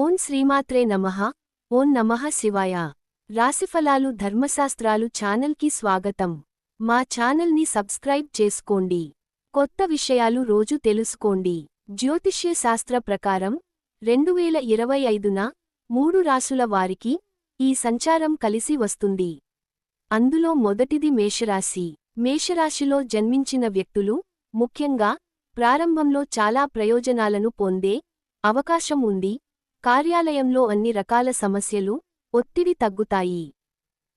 ఓం శ్రీమాత్రే నమః. ఓం నమః శివాయ. రాశిఫలాలు ధర్మశాస్త్రాలు ఛానల్కి స్వాగతం. మా ఛానల్ని సబ్స్క్రైబ్ చేసుకోండి. కొత్త విషయాలు రోజు తెలుసుకోండి. జ్యోతిష్య శాస్త్ర ప్రకారం 2025న 3 రాశుల వారికి ఈ సంచారం కలిసి వస్తుంది. అందులో మొదటిది మేషరాశి. మేషరాశిలో జన్మించిన వ్యక్తులు ముఖ్యంగా ప్రారంభంలో చాలా ప్రయోజనాలను పొందే అవకాశం ఉంది. కార్యాలయంలో అన్ని రకాల సమస్యలు, ఒత్తిడి తగ్గుతాయి.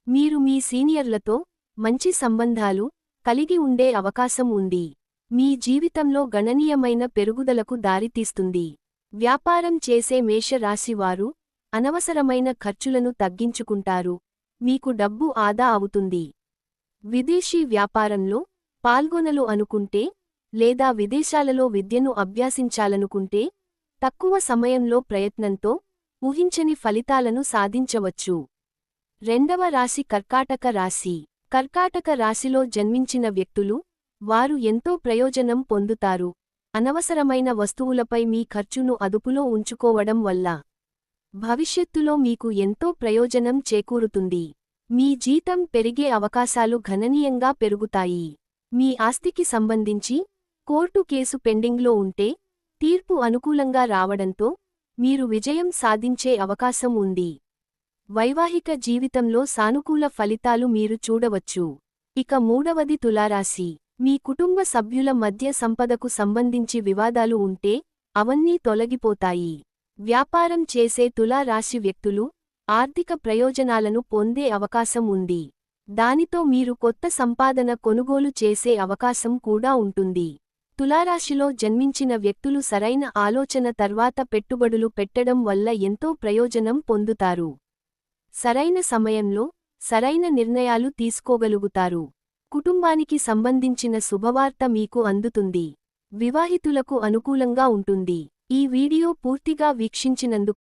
మీరు మీ సీనియర్లతో మంచి సంబంధాలు కలిగి ఉండే అవకాశం ఉంది. మీ జీవితంలో గణనీయమైన పెరుగుదలకు దారితీస్తుంది. వ్యాపారం చేసే మేష రాశివారు అనవసరమైన ఖర్చులను తగ్గించుకుంటారు. మీకు డబ్బు ఆదా అవుతుంది. విదేశీ వ్యాపారంలో పాల్గొనలు అనుకుంటే లేదా విదేశాలలో విద్యను అభ్యాసించాలనుకుంటే తక్కువ సమయంలో ప్రయత్నంతో ఊహించని ఫలితాలను సాధించవచ్చు. రెండవ రాశి కర్కాటక రాశి. కర్కాటక రాశిలో జన్మించిన వ్యక్తులు వారు ఎంతో ప్రయోజనం పొందుతారు. అనవసరమైన వస్తువులపై మీ ఖర్చును అదుపులో ఉంచుకోవడం వల్ల భవిష్యత్తులో మీకు ఎంతో ప్రయోజనం చేకూరుతుంది. మీ జీతం పెరిగే అవకాశాలు గణనీయంగా పెరుగుతాయి. మీ ఆస్తికి సంబంధించి కోర్టు కేసు పెండింగ్లో ఉంటే తీర్పు అనుకూలంగా రావడంతో మీరు విజయం సాధించే అవకాశం ఉంది. వైవాహిక జీవితంలో సానుకూల ఫలితాలు మీరు చూడవచ్చు. ఇక మూడవది తులారాశి. మీ కుటుంబ సభ్యుల మధ్య సంపదకు సంబంధించి వివాదాలు ఉంటే అవన్నీ తొలగిపోతాయి. వ్యాపారం చేసే తులా రాశి వ్యక్తులు ఆర్థిక ప్రయోజనాలను పొందే అవకాశం ఉంది. దానితో మీరు కొత్త సంపాదన కొనుగోలు చేసే అవకాశం కూడా ఉంటుంది. తులారాశిలో జన్మించిన వ్యక్తులు సరైన ఆలోచన తర్వాత పెట్టుబడులు పెట్టడం వల్ల ఎంతో ప్రయోజనం పొందుతారు. సరైన సమయంలో సరైన నిర్ణయాలు తీసుకోగలుగుతారు. కుటుంబానికి సంబంధించిన శుభవార్త మీకు అందుతుంది. వివాహితులకు అనుకూలంగా ఉంటుంది. ఈ వీడియో పూర్తిగా వీక్షించినందుకు